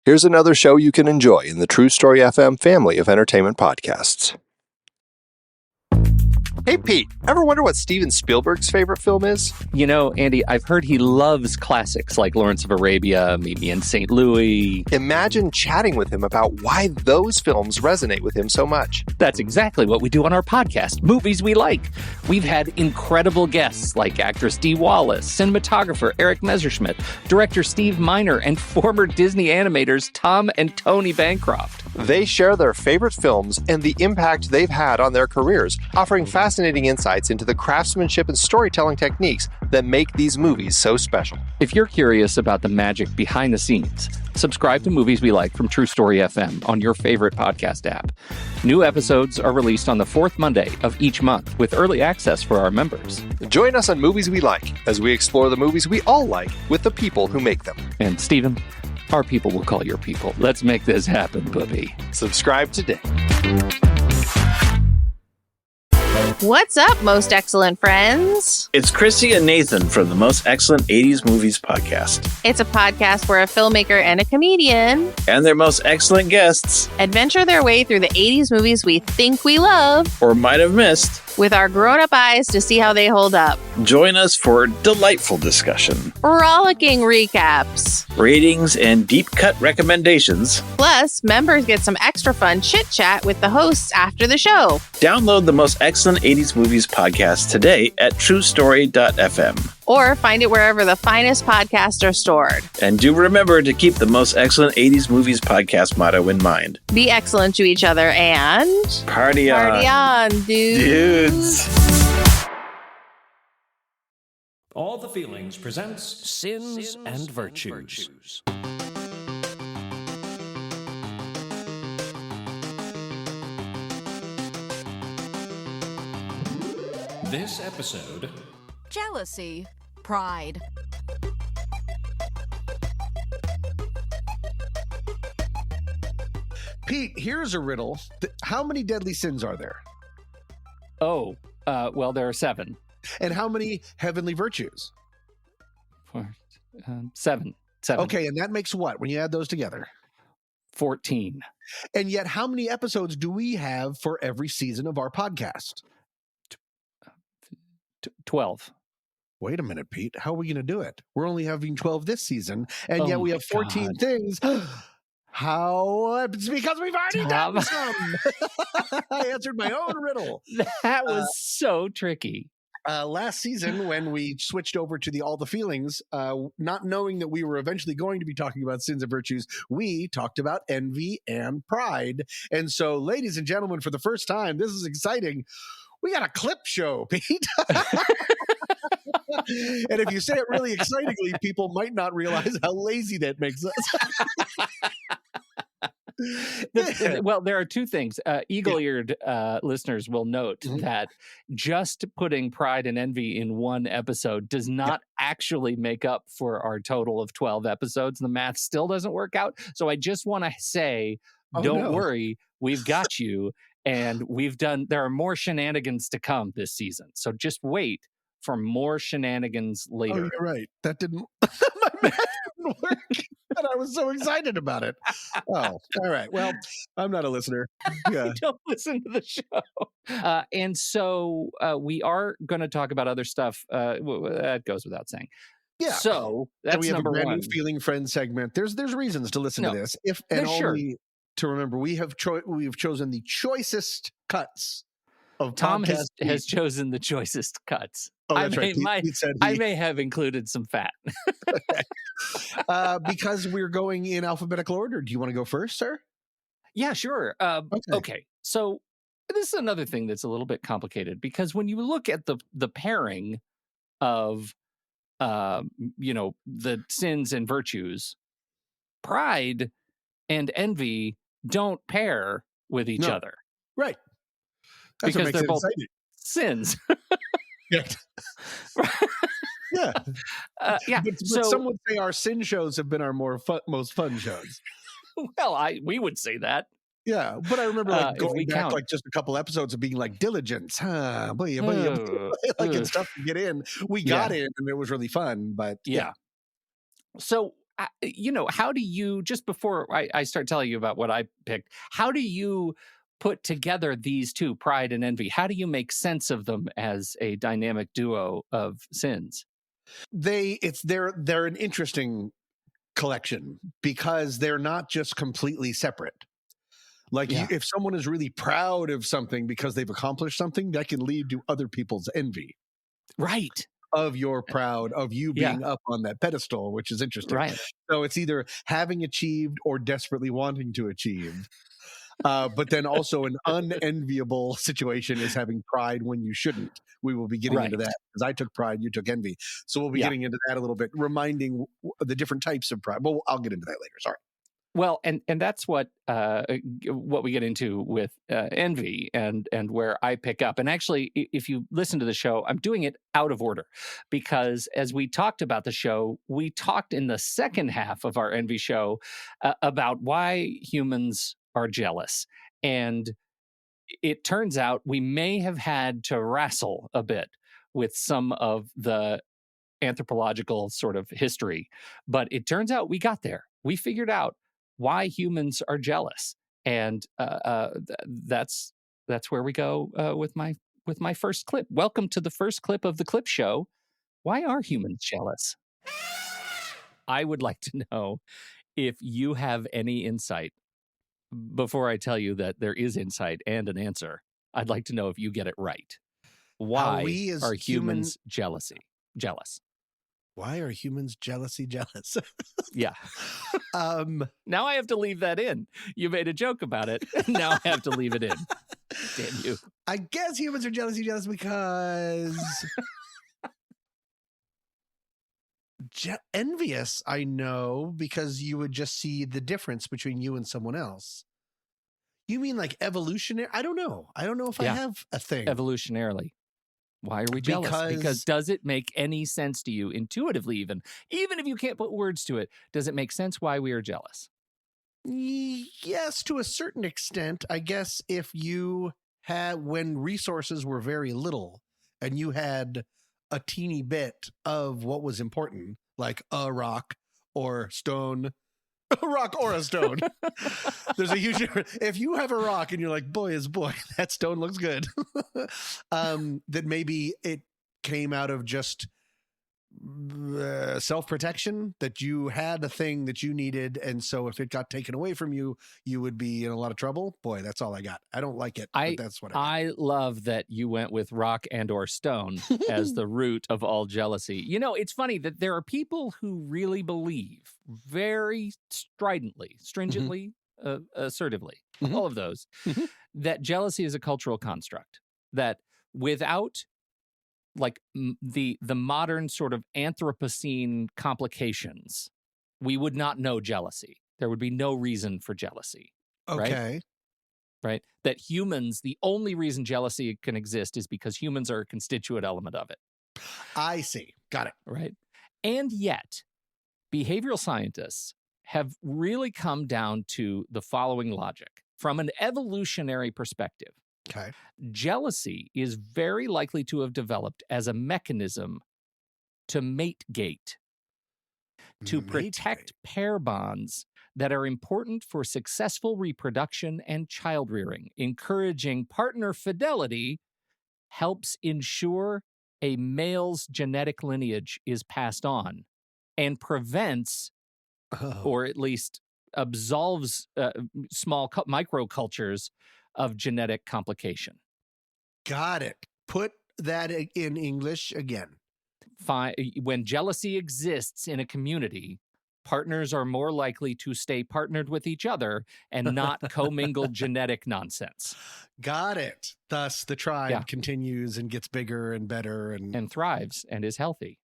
Here's another show you can enjoy in the True Story FM family of entertainment podcasts. Hey, Pete, ever wonder what Steven Spielberg's favorite film is? You know, Andy, I've heard he loves classics like Lawrence of Arabia, Meet Me in St. Louis. Imagine chatting with him about why those films resonate with him so much. That's exactly what we do on our podcast, Movies We Like. We've had incredible guests like actress Dee Wallace, cinematographer Eric Messerschmidt, director Steve Miner, and former Disney animators Tom and Tony Bancroft. They share their favorite films and the impact they've had on their careers, offering fascinating insights into the craftsmanship and storytelling techniques that make these movies so special. If you're curious about the magic behind the scenes, subscribe to Movies We Like from True Story FM on your favorite podcast app. New episodes are released on the fourth Monday of each month with early access for our members. Join us on Movies We Like as we explore the movies we all like with the people who make them. And Stephen, our people will call your people. Let's make this happen, puppy. Subscribe today. What's up, most excellent friends? It's Chrissy and Nathan from the Most Excellent 80s Movies podcast. It's a podcast where a filmmaker and a comedian And their most excellent guests, adventure their way through the 80s movies we think we love or might have missed. with our grown-up eyes to see how they hold up. Join us for delightful discussion, Rollicking recaps. ratings, and deep-cut recommendations. Plus, members get some extra fun chit-chat with the hosts after the show. Download the Most Excellent 80s Movies podcast today at truestory.fm. Or find it wherever the finest podcasts are stored. And do remember to keep the Most Excellent 80s Movies podcast motto in mind. Be excellent to each other and... Party on. Party on, dudes. All the Feelings presents Sins and Virtues. This episode... Jealousy. Pride. Pete, here's a riddle. How many deadly sins are there? Well, there are 7. And how many heavenly virtues? 7. Okay, and that makes what when you add those together? 14. And yet, how many episodes do we have for every season of our podcast? 12. Wait a minute, Pete. How are we going to do it? We're only having 12 this season, and yet Oh we my have 14 God. things. How? It's because we've already done some. I answered my own riddle. That was so tricky. Last season, when we switched over to the All the Feelings, not knowing that we were eventually going to be talking about sins and virtues, we talked about envy and pride. And so, ladies and gentlemen, for the first time, this is exciting. We got a clip show, Pete. And if you say it really excitingly, people might not realize how lazy that makes us. Well, there are 2 things. Eagle-eared listeners will note that just putting pride and envy in one episode does not actually make up for our total of 12 episodes. The math still doesn't work out. So I just want to say, don't worry, we've got you. And there are more shenanigans to come this season. So just wait for more shenanigans later. Oh, you're right. That didn't, my math didn't work. And I was so excited about it. Oh, all right. Well, I'm not a listener. Yeah. Don't listen to the show. And so we are going to talk about other stuff. That goes without saying. Yeah. So that's we have number a brand 1. new Feeling Friends segment. There's reasons to listen to this. To remember, we've chosen the choicest cuts of Tom podcast. has chosen the choicest cuts. Oh, that's right. Pete said I may have included some fat. because we're going in alphabetical order. Do you want to go first, sir? Yeah, sure. Okay. So this is another thing that's a little bit complicated because when you look at the pairing of, the sins and virtues, pride and envy don't pair with each other. Right. That's because they're both exciting. Sins. Yeah. Yeah. But some would say our sin shows have been our most fun shows. Well, we would say that. Yeah, but I remember going back count. just a couple episodes of being like diligence, like and stuff to get in. We got in, and it was really fun. But yeah. So how do you, just before I start telling you about what I picked, how do you put together these two, pride and envy? How do you make sense of them as a dynamic duo of sins? They're an interesting collection because they're not just completely separate. Like if someone is really proud of something because they've accomplished something, that can lead to other people's envy. Right. Of your proud, of you being up on that pedestal, which is interesting. Right. So it's either having achieved or desperately wanting to achieve. But then also an unenviable situation is having pride when you shouldn't. We will be getting into that because I took pride, you took envy. So we'll be getting into that a little bit, reminding the different types of pride. Well, I'll get into that later. Sorry. Well, and that's what we get into with envy and where I pick up. And actually, if you listen to the show, I'm doing it out of order because as we talked about the show, we talked in the second half of our envy show about why humans are jealous. And it turns out we may have had to wrestle a bit with some of the anthropological sort of history, but it turns out we got there. We figured out why humans are jealous, and that's where we go with my first clip. Welcome to the first clip of the clip show. Why are humans jealous? I would like to know if you have any insight. Before I tell you that there is insight and an answer, I'd like to know if you get it right. Why are humans jealous? Why are humans jealous? Yeah. Now I have to leave that in. You made a joke about it. Now I have to leave it in. Damn you. I guess humans are jealous because envious, I know, because you would just see the difference between you and someone else. You mean like evolutionary? I don't know. I don't know if I have a thing. Evolutionarily. Why are we jealous? Because does it make any sense to you intuitively, even if you can't put words to it, does it make sense why we are jealous? Yes, to a certain extent. I guess if you had, when resources were very little and you had a teeny bit of what was important, like a rock or stone, a rock or a stone. There's a huge difference. If you have a rock and you're like, boy, that stone looks good. That maybe it came out of just self-protection, that you had a thing that you needed, and so if it got taken away from you, you would be in a lot of trouble. Boy, that's all I got. I don't like it, but that's what I love that you went with rock and or stone as the root of all jealousy. You know, it's funny that there are people who really believe very stringently, assertively, all of those, that jealousy is a cultural construct, that without like the modern sort of Anthropocene complications, we would not know jealousy. There would be no reason for jealousy. Okay. Right? That humans, the only reason jealousy can exist is because humans are a constituent element of it. I see. Got it. Right? And yet, behavioral scientists have really come down to the following logic. From an evolutionary perspective, okay, jealousy is very likely to have developed as a mechanism to mate-gate, to protect pair bonds that are important for successful reproduction and child-rearing. Encouraging partner fidelity helps ensure a male's genetic lineage is passed on and prevents, or at least absolves small microcultures of genetic complication. Got it. Put that in English again. When jealousy exists in a community, partners are more likely to stay partnered with each other and not commingle genetic nonsense. Got it. Thus, the tribe continues and gets bigger and better and thrives and is healthy.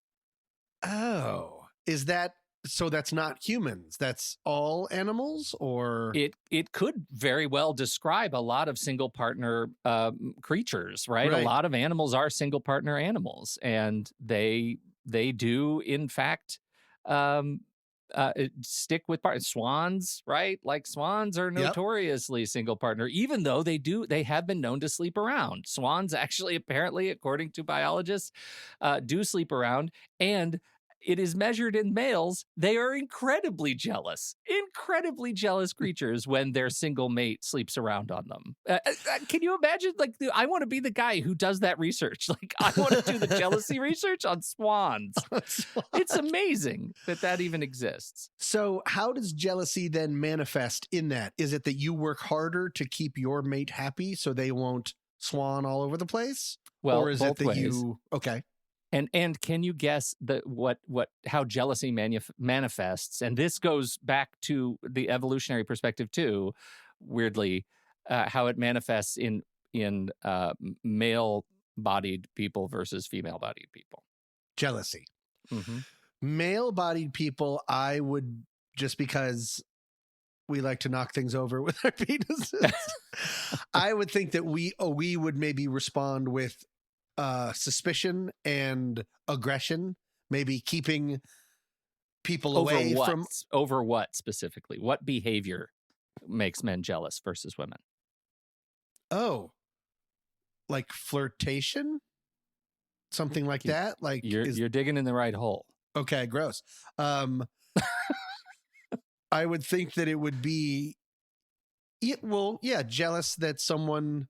Oh, is that so? That's not humans. That's all animals, or it could very well describe a lot of single partner creatures, right? A lot of animals are single partner animals, and they do in fact stick with swans, right? Like swans are notoriously single partner, even though they have been known to sleep around. Swans actually, apparently, according to biologists, do sleep around. And it is measured in males, they are incredibly jealous creatures when their single mate sleeps around on them. Can you imagine? Like, I want to be the guy who does that research. Like, I want to do the jealousy research on swans. It's amazing that even exists. So how does jealousy then manifest in that? Is it that you work harder to keep your mate happy so they won't swan all over the place? Well, or is both it that ways. okay. And can you guess how jealousy manifests? And this goes back to the evolutionary perspective too. Weirdly, how it manifests in male-bodied people versus female-bodied people. Jealousy. Mm-hmm. Male-bodied people, I would, just because we like to knock things over with our penises, I would think that we would maybe respond with suspicion and aggression, maybe keeping people away from. Over what specifically? What behavior makes men jealous versus women? Oh, like flirtation, something like that. Like you're digging in the right hole. Okay, gross. I would think that it would be, jealous that someone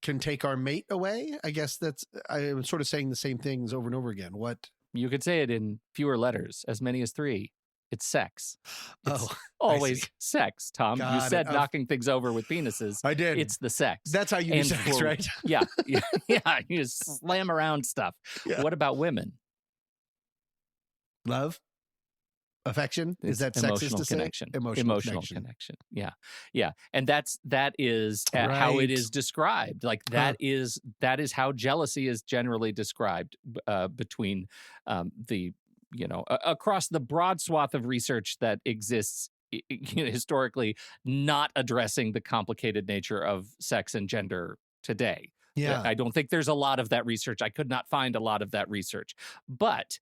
can take our mate away. I guess I am sort of saying the same things over and over again. What? You could say it in fewer letters, as many as 3. It's sex. It's always sex, Tom. You said knocking things over with penises. I did. It's the sex. That's how you do sex, right? Yeah. You just slam around stuff. Yeah. What about women? Love? Affection? Is that emotional sexist to connection? Say? Emotional connection. Yeah. And that is how it is described. Like that is how jealousy is generally described between across the broad swath of research that exists historically, not addressing the complicated nature of sex and gender today. Yeah. I don't think there's a lot of that research. I could not find a lot of that research. But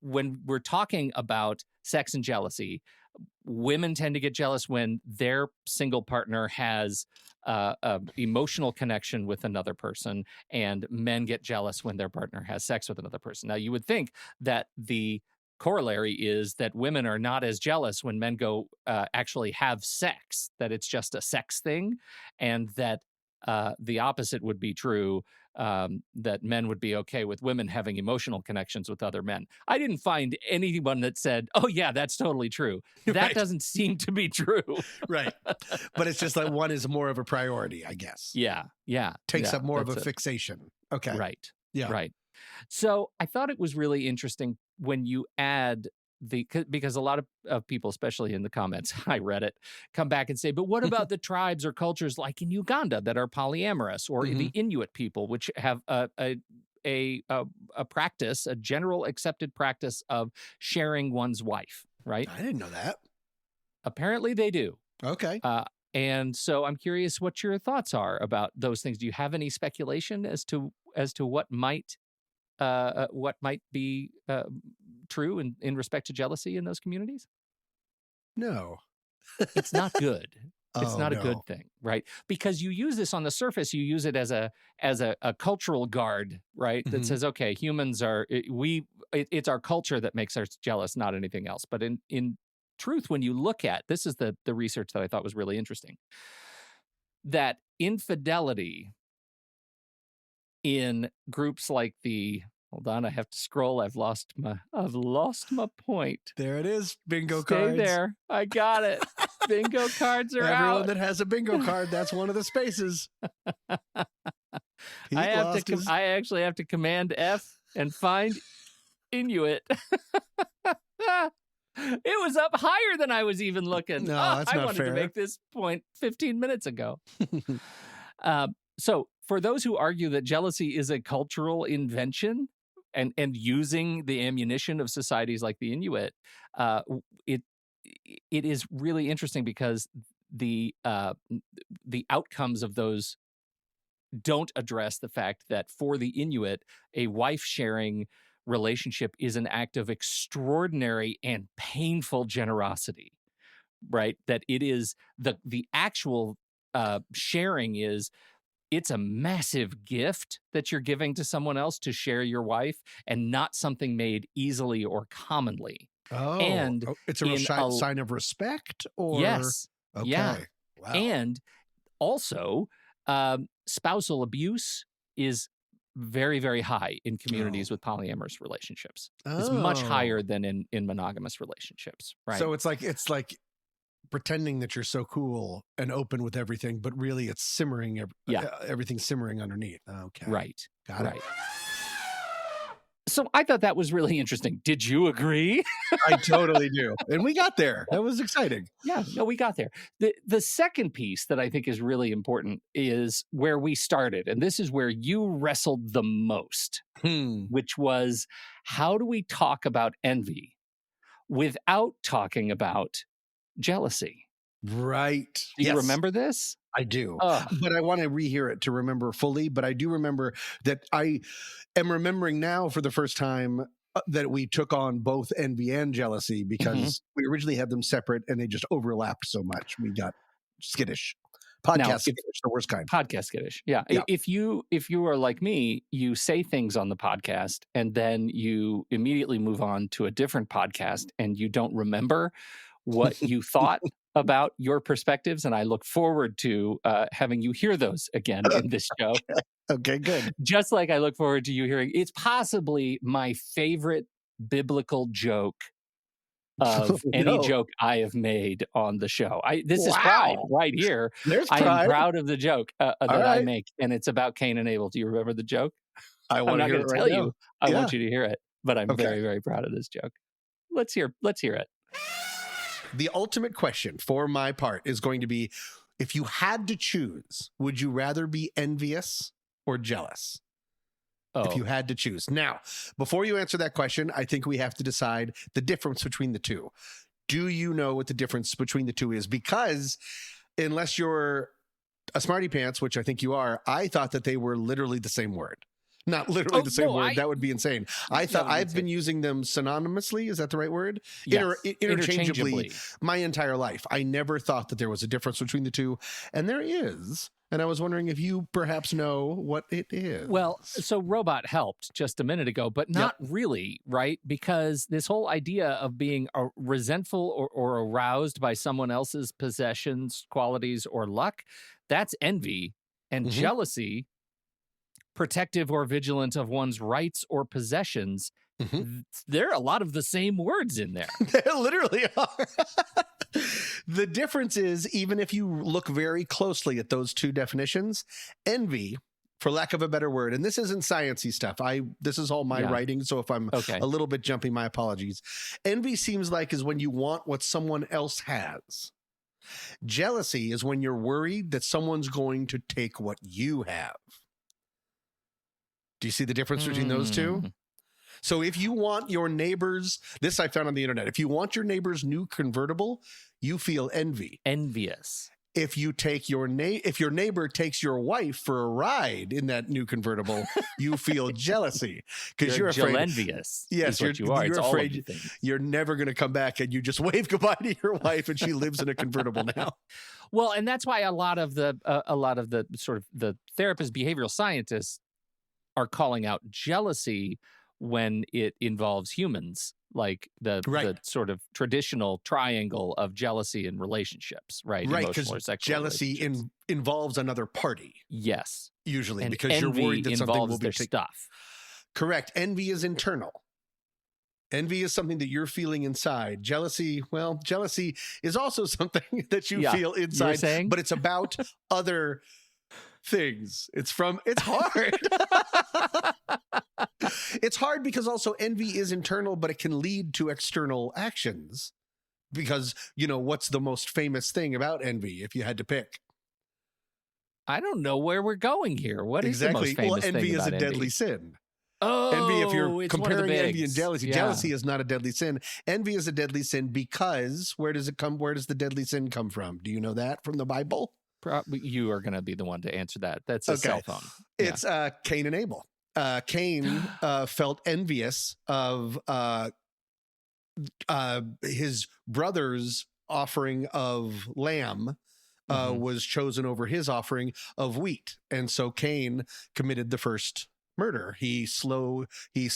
when we're talking about sex and jealousy, women tend to get jealous when their single partner has emotional connection with another person, and men get jealous when their partner has sex with another person. Now, you would think that the corollary is that women are not as jealous when men go actually have sex, that it's just a sex thing, and that the opposite would be true, that men would be okay with women having emotional connections with other men. I didn't find anyone that said, oh, yeah, that's totally true. That doesn't seem to be true. Right. But it's just like one is more of a priority, I guess. Yeah. Takes up more of a fixation. Okay. Right. Yeah. Right. So I thought it was really interesting when you add because a lot of people, especially in the comments, I read it, come back and say, but what about the tribes or cultures like in Uganda that are polyamorous, or the Inuit people, which have a practice, a general accepted practice of sharing one's wife, right? I didn't know that. Apparently they do. Okay. And so I'm curious what your thoughts are about those things. Do you have any speculation as to what might be true in respect to jealousy in those communities? No. It's not good. It's not no. a good thing, right? Because you use this on the surface, you use it as a cultural guard, right? That says, okay, humans are it's our culture that makes us jealous, not anything else. But in truth, when you look at this, is the research that I thought was really interesting, that infidelity in groups like hold on, I have to scroll. I've lost my point. There it is. Bingo Stay cards. There. I got it. Bingo cards are Everyone out. Everyone that has a bingo card, that's one of the spaces. I actually have to Command F and find Inuit. It was up higher than I was even looking. No, that's I not wanted fair. to make this point 15 minutes ago. So for those who argue that jealousy is a cultural invention and using the ammunition of societies like the Inuit, it is really interesting because the outcomes of those don't address the fact that for the Inuit, a wife-sharing relationship is an act of extraordinary and painful generosity, right? That it is the actual sharing is it's a massive gift that you're giving to someone else to share your wife, and not something made easily or commonly. And it's a real sign of respect, or yes, okay, yeah, wow. and also spousal abuse is very, very high in communities with polyamorous relationships. It's much higher than in monogamous relationships, right? So it's like pretending that you're so cool and open with everything, but really it's simmering. Everything's simmering underneath. Okay, right, got it. So I thought that was really interesting. Did you agree? I totally do. And we got there. That was exciting. Yeah, no, we got there. The second piece that I think is really important is where we started. And this is where you wrestled the most, which was, how do we talk about envy without talking about jealousy? Right. Do you remember this? I do, but I want to rehear it to remember fully. But I do remember that I am remembering now for the first time that we took on both envy and jealousy, because we originally had them separate and they just overlapped so much. We got skittish. Skittish, the worst kind. Podcast skittish. Yeah. If you are like me, you say things on the podcast and then you immediately move on to a different podcast and you don't remember what you thought about your perspectives, and I look forward to having you hear those again in this show. Okay, good. Just like I look forward to you hearing, it's possibly my favorite biblical joke of any joke I have made on the show. This is pride right here. There's pride. I am proud of the joke that I make, and it's about Cain and Abel. Do you remember the joke? I'm not going to tell you. I want you to hear it, but I'm very, very proud of this joke. Let's hear it. The ultimate question for my part is going to be, if you had to choose, would you rather be envious or jealous? If you had to choose. Now, before you answer that question, I think we have to decide the difference between the two. Do you know what the difference between the two is? Because unless you're a smarty pants, which I think you are, I thought that they were literally the same word. Not literally the same word. That would be insane. I thought I've been using them synonymously. Is that the right word? Yes. Interchangeably my entire life. I never thought that there was a difference between the two. And there is. And I was wondering if you perhaps know what it is. Well, so robot helped just a minute ago, but not really, right? Because this whole idea of being resentful or aroused by someone else's possessions, qualities, or luck, that's envy. And jealousy, protective or vigilant of one's rights or possessions, there are a lot of the same words in there. There literally are. The difference is, even if you look very closely at those two definitions, envy, for lack of a better word, and this isn't sciencey stuff. This is all my writing, so if I'm a little bit jumpy, my apologies. Envy seems like is when you want what someone else has. Jealousy is when you're worried that someone's going to take what you have. Do you see the difference between those two? So if you want your neighbor's, this I found on the internet, if you want your neighbor's new convertible, you feel envious. If you take if your neighbor takes your wife for a ride in that new convertible, you feel jealousy because you're afraid. Envious. Yes, you're afraid you're never going to come back, and you just wave goodbye to your wife, and she lives in a convertible now. Well, and that's why a lot of the sort of the therapists, behavioral scientists are calling out jealousy when it involves humans, like the sort of traditional triangle of jealousy in relationships, right? Right, because jealousy involves another party. Yes. Usually, and because you're worried that something will be their stuff. Correct. Envy is internal. Envy is something that you're feeling inside. Jealousy is also something that you feel inside, but it's about other things. It's hard. It's hard because also envy is internal, but it can lead to external actions. Because, what's the most famous thing about envy, if you had to pick? I don't know where we're going here. What is the most famous thing envy about is a deadly sin. Oh, envy, if you're comparing envy and jealousy, jealousy Yeah. is not a deadly sin. Envy is a deadly sin because where does the deadly sin come from? Do you know that from the Bible? You are going to be the one to answer that. That's a cell phone. It's Cain and Abel. Cain felt envious of his brother's offering of lamb was chosen over his offering of wheat. And so Cain committed the first murder. He slewed. He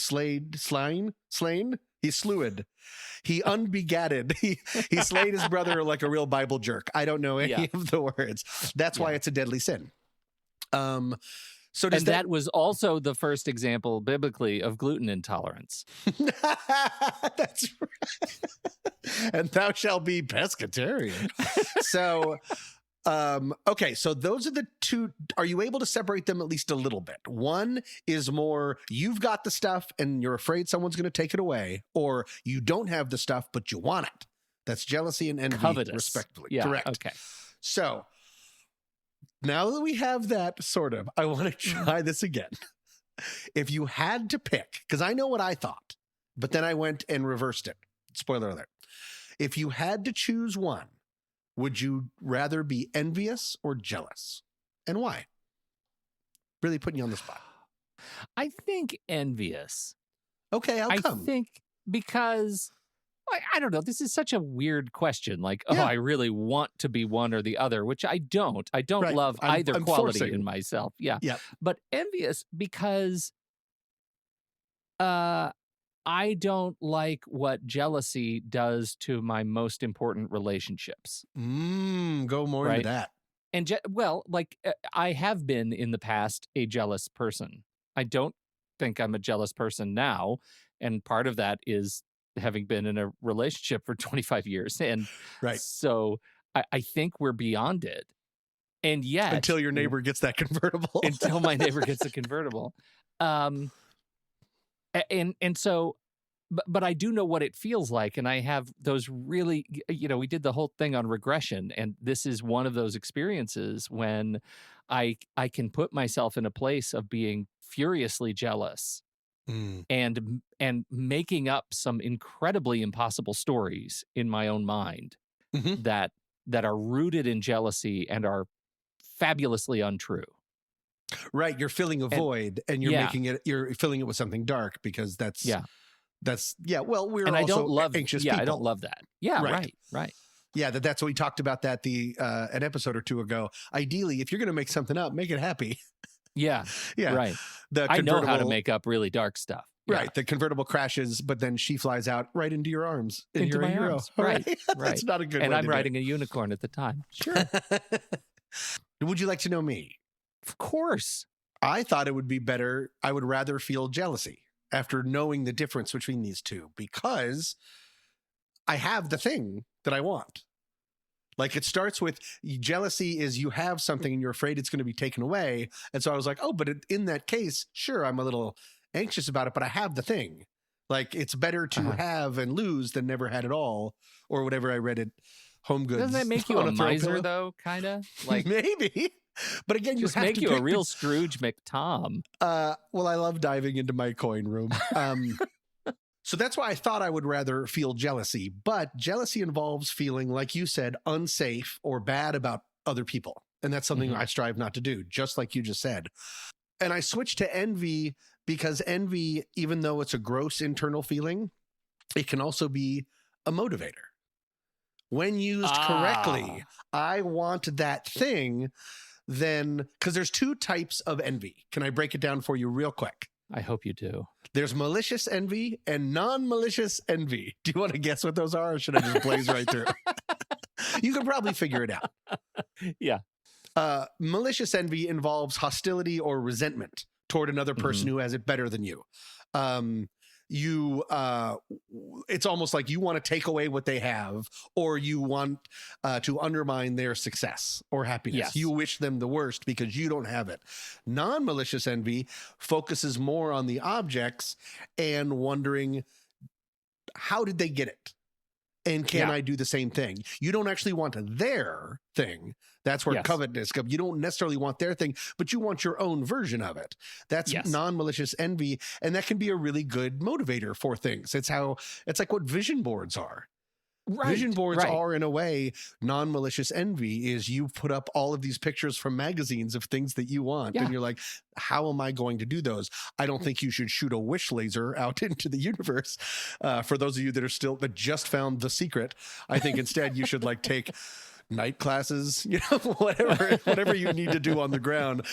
unbegatted. He slayed his brother like a real Bible jerk. I don't know any of the words. That's why it's a deadly sin. So that was also the first example biblically of gluten intolerance. That's right. And thou shalt be pescatarian. So, okay. So those are the two. Are you able to separate them at least a little bit? One is more, you've got the stuff and you're afraid someone's going to take it away, or you don't have the stuff, but you want it. That's jealousy and envy, covetous, respectively. Yeah, correct. Okay. So now that we have that sort of, I want to try this again. If you had to pick, because I know what I thought, but then I went and reversed it. Spoiler alert. If you had to choose one, would you rather be envious or jealous? And why? Really putting you on the spot. I think envious. Okay, how come? I think because, I don't know, this is such a weird question. Like, I really want to be one or the other, which I don't. I don't love either quality in myself. Yeah. But envious because I don't like what jealousy does to my most important relationships. Go more into that. And I have been in the past a jealous person. I don't think I'm a jealous person now. And part of that is having been in a relationship for 25 years. And so I think we're beyond it. And yet, until your neighbor gets that convertible. Until my neighbor gets a convertible. And so, but I do know what it feels like. And I have those really, we did the whole thing on regression. And this is one of those experiences when I can put myself in a place of being furiously jealous and making up some incredibly impossible stories in my own mind that are rooted in jealousy and are fabulously untrue. Right. You're filling a void and you're filling it with something dark because that's, well, we're also I don't love, anxious people. I don't love that. Yeah. Right. Yeah. That's what we talked about that an episode or two ago. Ideally, if you're going to make something up, make it happy. Yeah. Right. I know how to make up really dark stuff. Right. Yeah. The convertible crashes, but then she flies out right into your arms. And into you're my a hero. Arms. Right. That's not a good and way I'm to riding a unicorn at the time. Sure. Would you like to know me? Of course. I thought it would be better. I would rather feel jealousy after knowing the difference between these two because I have the thing that I want. Like it starts with jealousy is you have something and you're afraid it's going to be taken away. And so I was like, oh, but in that case, sure, I'm a little anxious about it, but I have the thing. Like it's better to have and lose than never had at all, or whatever I read at Home Goods. Doesn't that make you a miser though? Kind of like maybe. But again, you just have make to you pick a real Scrooge McTom. Well, I love diving into my coin room. So that's why I thought I would rather feel jealousy. But jealousy involves feeling, like you said, unsafe or bad about other people. And that's something I strive not to do, just like you just said. And I switched to envy because envy, even though it's a gross internal feeling, it can also be a motivator. When used correctly, I want that thing, then, because there's two types of envy. Can I break it down for you real quick? I hope you do. There's malicious envy and non-malicious envy. Do you want to guess what those are, or should I just blaze right through? You can probably figure it out. Yeah. Malicious envy involves hostility or resentment toward another person who has it better than you. It's almost like you want to take away what they have, or you want to undermine their success or happiness. Yes. You wish them the worst because you don't have it. Non-malicious envy focuses more on the objects and wondering, how did they get it? And can I do the same thing? You don't actually want their thing. That's where covetousness comes. You don't necessarily want their thing, but you want your own version of it. That's non-malicious envy. And that can be a really good motivator for things. It's like what vision boards are. Right, vision boards are, in a way, non-malicious envy is you put up all of these pictures from magazines of things that you want. And you're like, how am I going to do those? I don't think you should shoot a wish laser out into the universe. For those of you that just found The Secret, I think instead you should take night classes, whatever you need to do on the ground.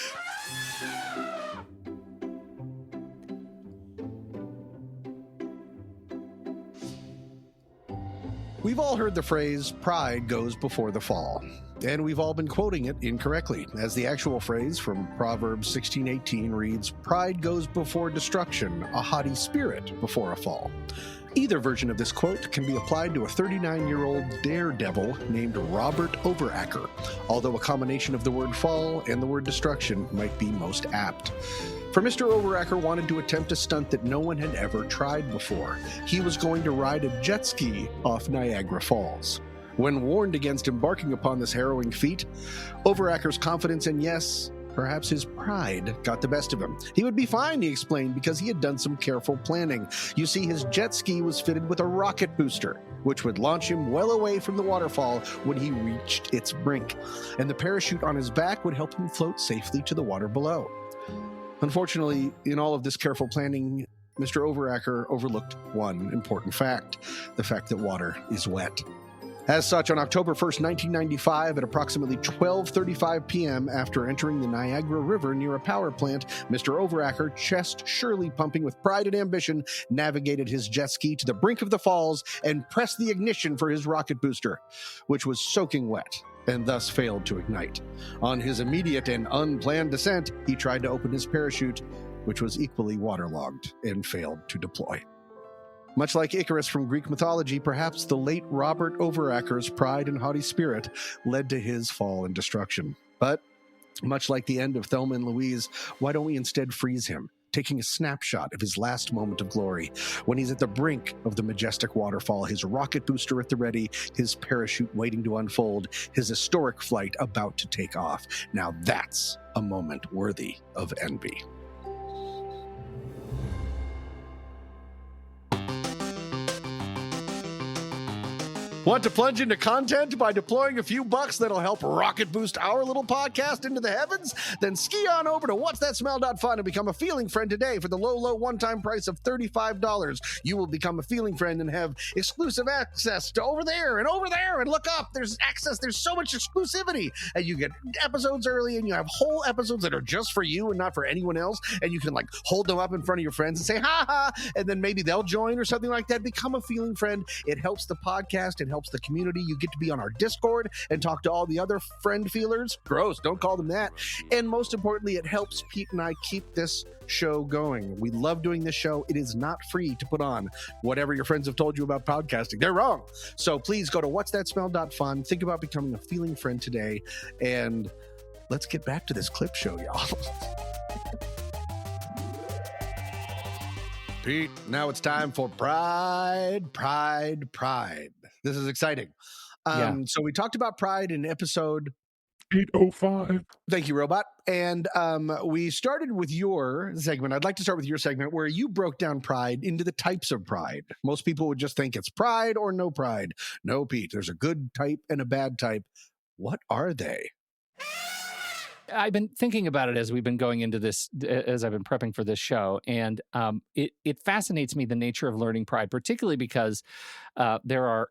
We've all heard the phrase, pride goes before the fall. And we've all been quoting it incorrectly, as the actual phrase from Proverbs 16:18 reads, pride goes before destruction, a haughty spirit before a fall. Either version of this quote can be applied to a 39-year-old daredevil named Robert Overacker, although a combination of the word fall and the word destruction might be most apt. For Mr. Overacker wanted to attempt a stunt that no one had ever tried before. He was going to ride a jet ski off Niagara Falls. When warned against embarking upon this harrowing feat, Overacker's confidence and, yes, perhaps his pride got the best of him. He would be fine, he explained, because he had done some careful planning. You see, his jet ski was fitted with a rocket booster, which would launch him well away from the waterfall when he reached its brink, and the parachute on his back would help him float safely to the water below. Unfortunately, in all of this careful planning, Mr. Overacker overlooked one important fact, the fact that water is wet. As such, on October 1st, 1995, at approximately 12:35 p.m., after entering the Niagara River near a power plant, Mr. Overacker, chest surely pumping with pride and ambition, navigated his jet ski to the brink of the falls and pressed the ignition for his rocket booster, which was soaking wet and thus failed to ignite. On his immediate and unplanned descent, he tried to open his parachute, which was equally waterlogged and failed to deploy. Much like Icarus from Greek mythology, perhaps the late Robert Overacker's pride and haughty spirit led to his fall and destruction. But much like the end of Thelma and Louise, why don't we instead freeze him, taking a snapshot of his last moment of glory, when he's at the brink of the majestic waterfall, his rocket booster at the ready, his parachute waiting to unfold, his historic flight about to take off. Now that's a moment worthy of envy. Want to plunge into content by deploying a few bucks that'll help rocket boost our little podcast into the heavens? Then ski on over to whatsthatsmell.fun and become a feeling friend today for the low one-time price of $35. You will become a feeling friend and have exclusive access to over there and look up. There's access. There's so much exclusivity. And you get episodes early, and you have whole episodes that are just for you and not for anyone else. And you can like hold them up in front of your friends and say, ha ha, and then maybe they'll join or something like that. Become a feeling friend. It helps the podcast. It helps the community. You get to be on our Discord and talk to all the other friend feelers. Gross, don't call them that. And most importantly, it helps Pete and I keep this show going. We love doing this show. It is not free to put on. Whatever your friends have told you about podcasting, they're wrong. So please go to whatsthatsmell.fun. Think about becoming a feeling friend today. And let's get back to this clip show, y'all. Pete, now it's time for Pride. This is exciting. So we talked about pride in episode 805. Thank you, Robot. And we started with your segment. I'd like to start with your segment where you broke down pride into the types of pride. Most people would just think it's pride or no pride. No, Pete, there's a good type and a bad type. What are they? I've been thinking about it as we've been going into this, as I've been prepping for this show, and it fascinates me, the nature of learning pride, particularly because there are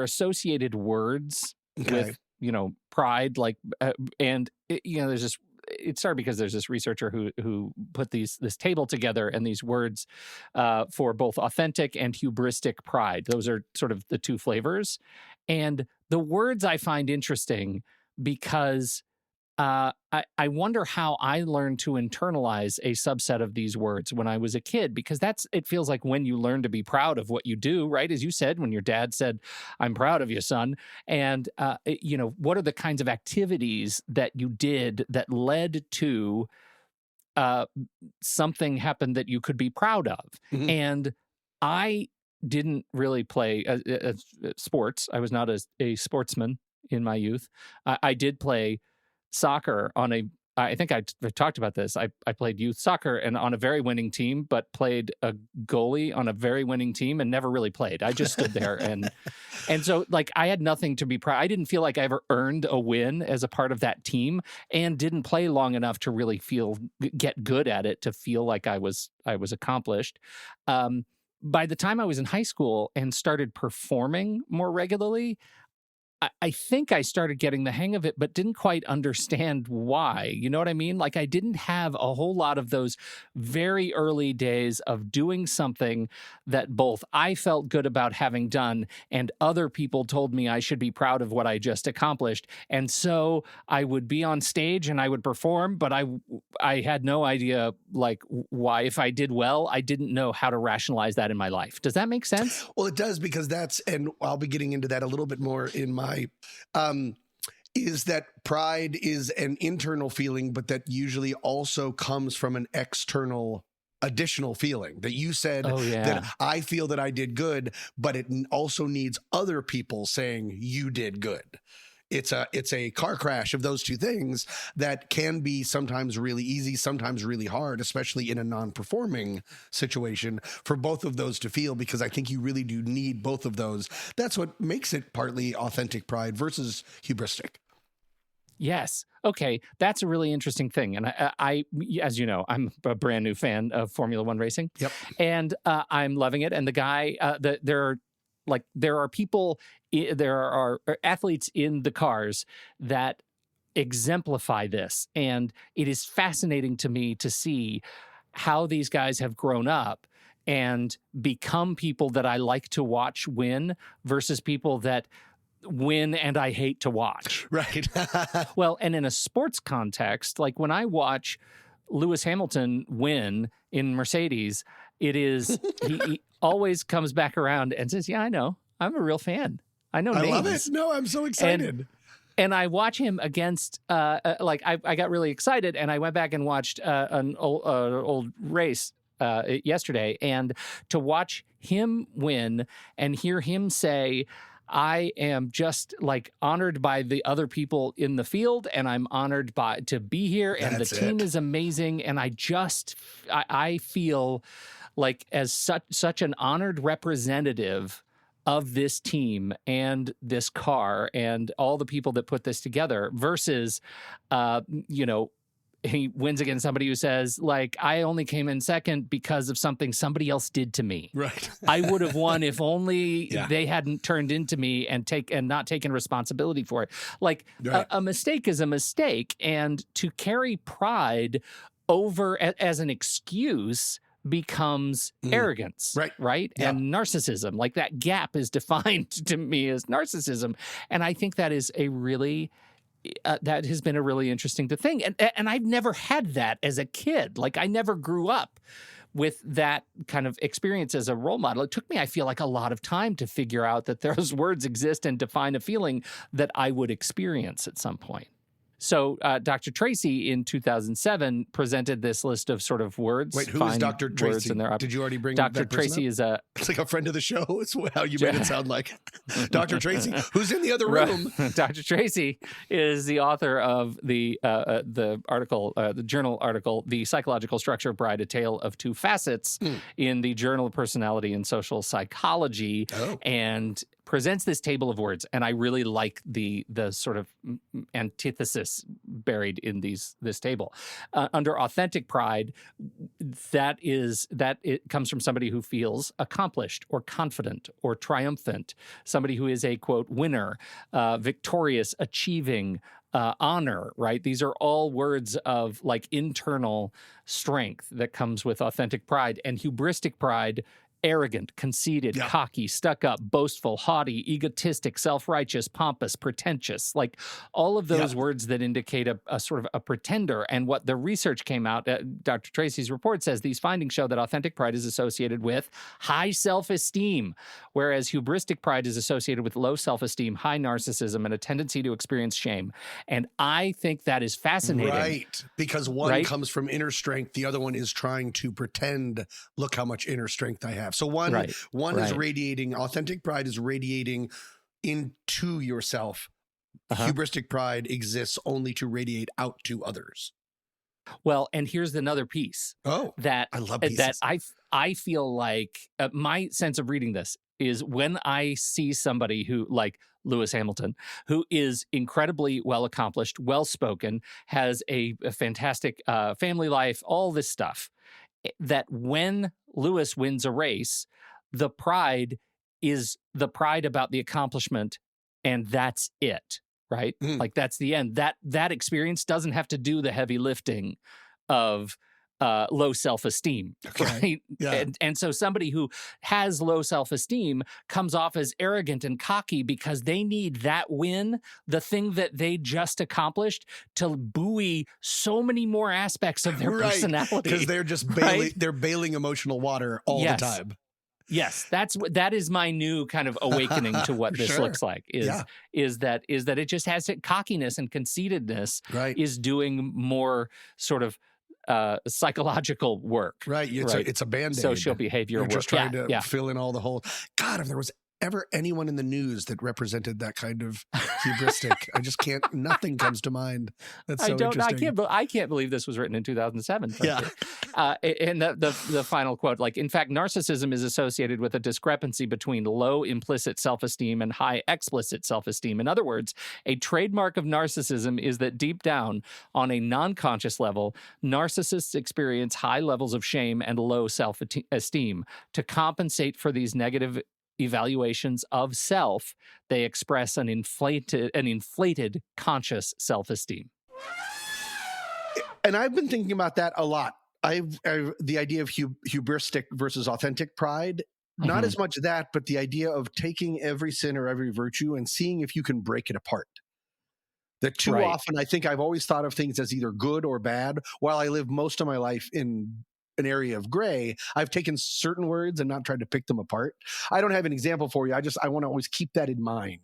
associated words with pride, like there's this. It started because there's this researcher who put this table together, and these words for both authentic and hubristic pride. Those are sort of the two flavors, and the words I find interesting because I wonder how I learned to internalize a subset of these words when I was a kid, because it feels like when you learn to be proud of what you do, right? As you said, when your dad said, "I'm proud of you, son." And, what are the kinds of activities that you did that led to something happen that you could be proud of? Mm-hmm. And I didn't really play sports. I was not a sportsman in my youth. I did play soccer I think I talked about this. I played youth soccer and on a very winning team, but played a goalie on a very winning team and never really played. I just stood there and so like I had nothing to be proud. I didn't feel like I ever earned a win as a part of that team, and didn't play long enough to really get good at it to feel like I was accomplished. By the time I was in high school and started performing more regularly, I think I started getting the hang of it, but didn't quite understand why. You know what I mean? Like, I didn't have a whole lot of those very early days of doing something that both I felt good about having done and other people told me I should be proud of what I just accomplished. And so I would be on stage and I would perform, but I had no idea, like, why. If I did well, I didn't know how to rationalize that in my life. Does that make sense? Well, it does, because and I'll be getting into that a little bit more in my is that pride is an internal feeling, but that usually also comes from an external additional feeling that you said that I feel that I did good, but it also needs other people saying you did good. It's a car crash of those two things that can be sometimes really easy, sometimes really hard, especially in a non-performing situation, for both of those to feel, because I think you really do need both of those. That's what makes it partly authentic pride versus hubristic. Yes. Okay. That's a really interesting thing. And I, as you know, I'm a brand new fan of Formula One racing. Yep. And I'm loving it. And the guy, there are people, there are athletes in the cars that exemplify this. And it is fascinating to me to see how these guys have grown up and become people that I like to watch win versus people that win and I hate to watch. Right. Well, and in a sports context, like when I watch Lewis Hamilton win in Mercedes, it is, he always comes back around and says, yeah, I know. I'm a real fan. I know names. I love it. No, I'm so excited. And I watch him against, I got really excited and I went back and watched an old race yesterday. And to watch him win and hear him say, I am just like honored by the other people in the field, and I'm honored to be here, and the team is amazing. And I feel like as such an honored representative of this team and this car and all the people that put this together versus, he wins against somebody who says, like, I only came in second because of something somebody else did to me. Right. I would have won if only they hadn't turned into me and not taken responsibility for it. Like, a mistake is a mistake. And to carry pride over as an excuse becomes arrogance, right? Yeah. And narcissism. Like, that gap is defined to me as narcissism. And I think that is a really... that has been a really interesting thing. And I've never had that as a kid. Like, I never grew up with that kind of experience as a role model. It took me, I feel like, a lot of time to figure out that those words exist and define a feeling that I would experience at some point. So Dr. Tracy in 2007 presented this list of sort of words. Wait, who is Dr. Tracy? Did you already bring Dr. that person Tracy up? is a... It's like a friend of the show. It's how you made it sound like. Dr. Tracy, who's in the other room. Dr. Tracy is the author of the article, the journal article, The Psychological Structure of Pride, A Tale of Two Facets, in the Journal of Personality and Social Psychology. And presents this table of words, and I really like the sort of antithesis buried in this table. Under authentic pride, it comes from somebody who feels accomplished or confident or triumphant, somebody who is a, quote, winner, victorious, achieving, honor, right? These are all words of like internal strength that comes with authentic pride. And hubristic pride, arrogant, conceited, cocky, stuck up, boastful, haughty, egotistic, self-righteous, pompous, pretentious, like all of those words that indicate a sort of a pretender. And what the research came out, Dr. Tracy's report says these findings show that authentic pride is associated with high self-esteem, whereas hubristic pride is associated with low self-esteem, high narcissism, and a tendency to experience shame. And I think that is fascinating. Right, because one comes from inner strength, the other one is trying to pretend, look how much inner strength I have. So one is radiating, authentic pride is radiating into yourself. Hubristic pride exists only to radiate out to others. Well, and here's another piece. That I love pieces. That I feel like my sense of reading this is when I see somebody who, like Lewis Hamilton, who is incredibly well accomplished, well spoken, has a fantastic family life, all this stuff, that when Lewis wins a race, the pride is the pride about the accomplishment and that's it, right? Like that's the end. That experience doesn't have to do the heavy lifting of low self-esteem, right? Yeah. And so somebody who has low self-esteem comes off as arrogant and cocky because they need that win, the thing that they just accomplished, to buoy so many more aspects of their personality. Because they're just bailing, they're bailing emotional water all the time. Yes, that is my new kind of awakening to what this looks like. Is that it just has cockiness and conceitedness is doing more sort of psychological work. Right. It's a band-aid. Social behavior work. Just trying to fill in all the holes. God, if there was ever anyone in the news that represented that kind of hubristic, I just can't, nothing comes to mind. That's so interesting. I can't believe this was written in 2007. Yeah. And the final quote, like, in fact, narcissism is associated with a discrepancy between low implicit self-esteem and high explicit self-esteem. In other words, a trademark of narcissism is that deep down, on a non-conscious level, narcissists experience high levels of shame and low self-esteem. To compensate for these negative evaluations of self, they express an inflated conscious self-esteem. And I've been thinking about that a lot. The idea of hubristic versus authentic pride, not as much that, but the idea of taking every sin or every virtue and seeing if you can break it apart. That too often, I think I've always thought of things as either good or bad. While I live most of my life in an area of gray, I've taken certain words and not tried to pick them apart. I don't have an example for you. I want to always keep that in mind.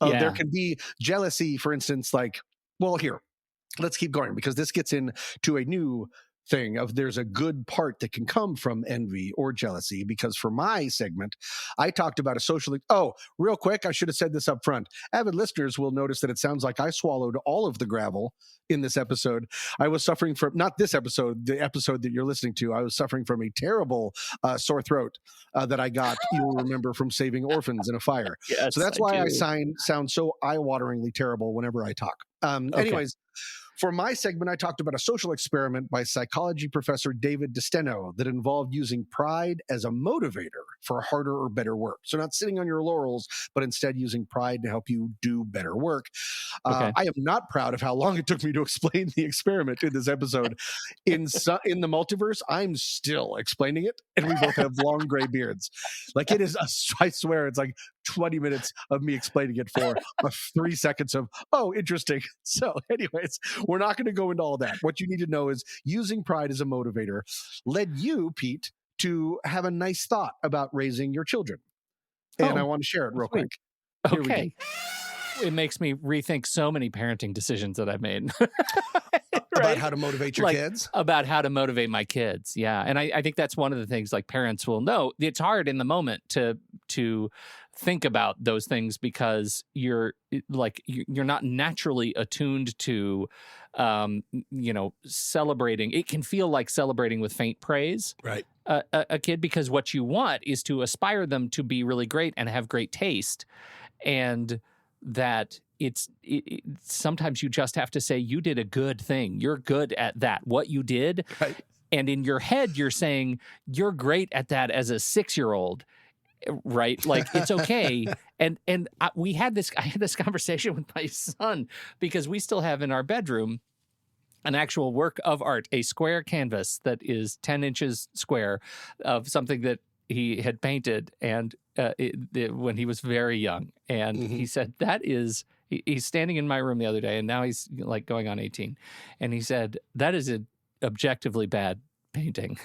There can be jealousy, for instance, like, well, here, let's keep going, because this gets into a new thing of there's a good part that can come from envy or jealousy. Because for my segment, I talked about a social. Oh, real quick, I should have said this up front. Avid listeners will notice that it sounds like I swallowed all of the gravel in this episode. I was suffering from, not this episode, the episode that you're listening to, I was suffering from a terrible sore throat that I got, you'll remember, from saving orphans in a fire. Yes, so that's why I sound so eye-wateringly terrible whenever I talk. Anyways, for my segment, I talked about a social experiment by psychology professor David DeSteno that involved using pride as a motivator for harder or better work. So not sitting on your laurels, but instead using pride to help you do better work. I am not proud of how long it took me to explain the experiment in this episode. In the multiverse, I'm still explaining it, and we both have long gray beards. Like, it is, I swear, it's like 20 minutes of me explaining it for 3 seconds of, oh, interesting. So anyways, we're not going to go into all that. What you need to know is using pride as a motivator led you, Pete, to have a nice thought about raising your children. And I want to share it real quick. Okay. It makes me rethink so many parenting decisions that I've made. About how to motivate your kids? About how to motivate my kids, yeah. And I think that's one of the things, like, parents will know. It's hard in the moment to think about those things because you're not naturally attuned to celebrating. It can feel like celebrating with faint praise, right? A kid, because what you want is to aspire them to be really great and have great taste, and that sometimes you just have to say, you did a good thing. You're good at that. What you did. Right. And in your head, you're saying, you're great at that as a 6-year-old. Right? Like, it's okay. I had this conversation with my son, because we still have in our bedroom an actual work of art, a square canvas that is 10 inches square of something that he had painted and when he was very young. And he said, he's standing in my room the other day, and now he's like going on 18. And he said, that is an objectively bad painting.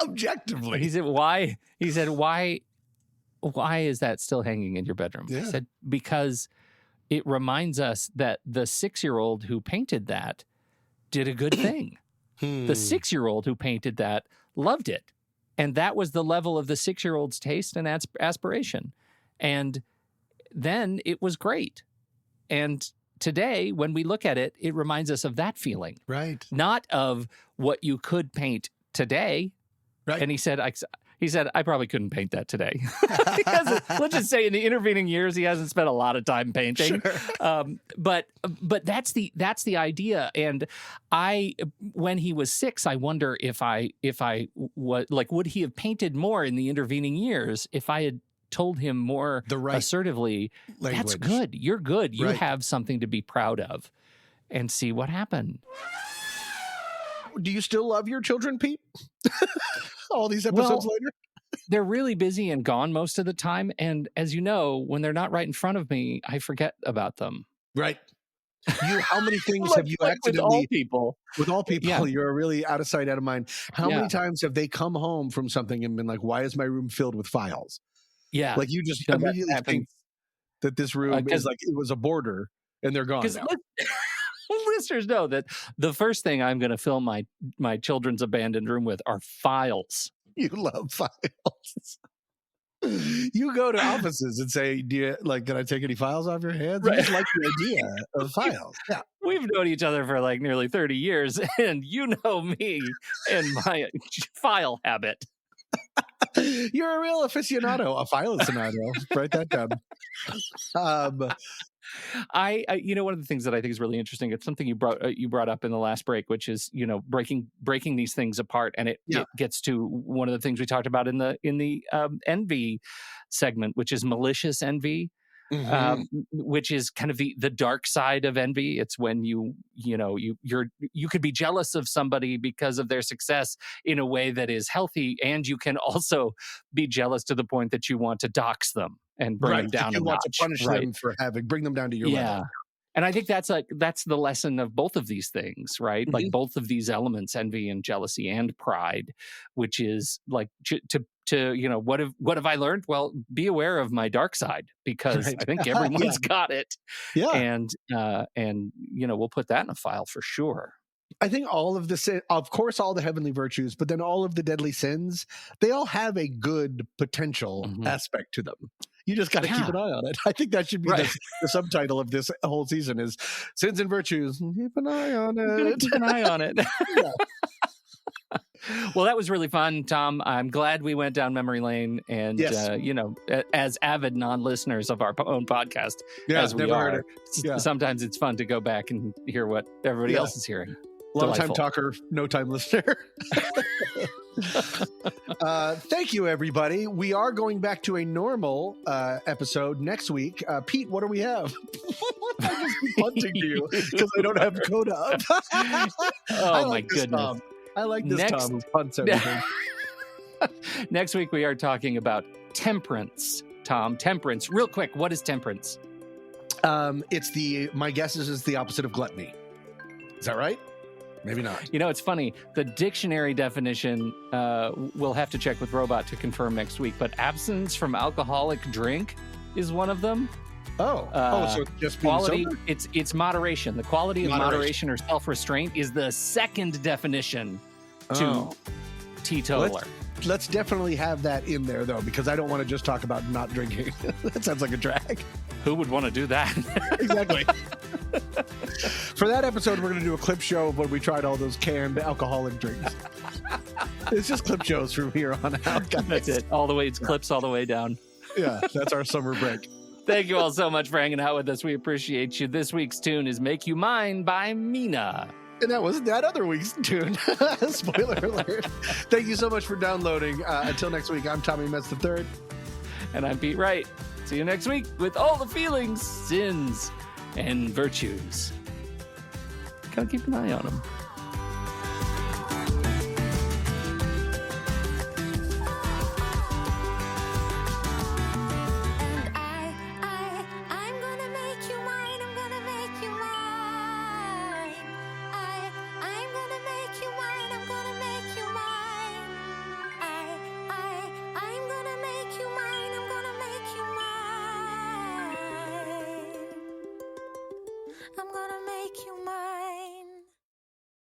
Objectively. He said, why? He said, why is that still hanging in your bedroom? Yeah. I said, because it reminds us that the 6-year-old who painted that did a good thing. The 6-year-old who painted that loved it. And that was the level of the 6-year-old's taste and aspiration. And then it was great. And today, when we look at it, it reminds us of that feeling. Right. Not of what you could paint today. Right. And he said, I probably couldn't paint that today. Let's just say in the intervening years, he hasn't spent a lot of time painting. Sure. But that's the idea. And when he was 6, I wonder if I would he have painted more in the intervening years if I had told him more The right assertively, that's language. good. You're good. You Right. have something to be proud of. And see what happened. Do you still love your children, Pete? All these episodes later? They're really busy and gone most of the time. And as you know, when they're not right in front of me, I forget about them. Right. How many things have you accidentally... with all people? With all people, Yeah. you're really out of sight, out of mind. How many times have they come home from something and been like, why is my room filled with files? Yeah. Like you just So that immediately happens. think that this room is like it was a border and they're gone Because now. listeners know that the first thing I'm going to fill my children's abandoned room with are files. You love files. You go to offices and say, can I take any files off your hands? You just like the idea of files. Yeah. We've known each other for like nearly 30 years, and you know me and my file habit. You're a real aficionado, a file aficionado. Write that down. I one of the things that I think is really interesting, it's something you brought up in the last break, which is breaking these things apart, and it gets to one of the things we talked about in the envy segment, which is malicious envy. Which is kind of the dark side of envy. It's when you could be jealous of somebody because of their success in a way that is healthy, and you can also be jealous to the point that you want to dox them and bring them down a notch. You want to punish them for bring them down to your level. And I think that's the lesson of both of these things, right? Like both of these elements, envy and jealousy and pride, which is like what have I learned? Well, be aware of my dark side, because I think everyone's got it. Yeah. And we'll put that in a file for sure. I think all of of course, all the heavenly virtues, but then all of the deadly sins, they all have a good potential aspect to them. You just got to keep an eye on it. I think that should be the subtitle of this whole season is Sins and Virtues. Keep an eye on it. Keep an eye on it. Well, that was really fun, Tom. I'm glad we went down memory lane, and as avid non-listeners of our own podcast, as we are, sometimes it's fun to go back and hear what everybody else is hearing. Long time talker, no time listener. Thank you, everybody. We are going back to a normal episode next week. Pete, what do we have? I just keep punting to you because I don't have Coda up. Oh my goodness. Tom. I like this Tom who punts everything. Next week we are talking about temperance. Tom, temperance. Real quick, what is temperance? My guess is the opposite of gluttony. Is that right? Maybe not. It's funny. The dictionary definition, we'll have to check with Robot to confirm next week, but abstinence from alcoholic drink is one of them. So it's just being quality. sober? It's moderation. The quality of moderation or self-restraint is the second definition to teetotaler. Let's definitely have that in there, though, because I don't want to just talk about not drinking. That sounds like a drag. Who would want to do that? Exactly. For that episode, we're going to do a clip show of when we tried all those canned alcoholic drinks. It's just clip shows from here on out, guys. That's it. All the way, it's clips all the way down. Yeah, that's our summer break. Thank you all so much for hanging out with us. We appreciate you. This week's tune is Make You Mine by Mina. And that was that other week's tune. Spoiler alert. Thank you so much for downloading. Until next week, I'm Tommy Metz III. And I'm Pete Wright. See you next week with all the feelings, sins, and virtues. Gotta keep an eye on them. I'm gonna make you mine.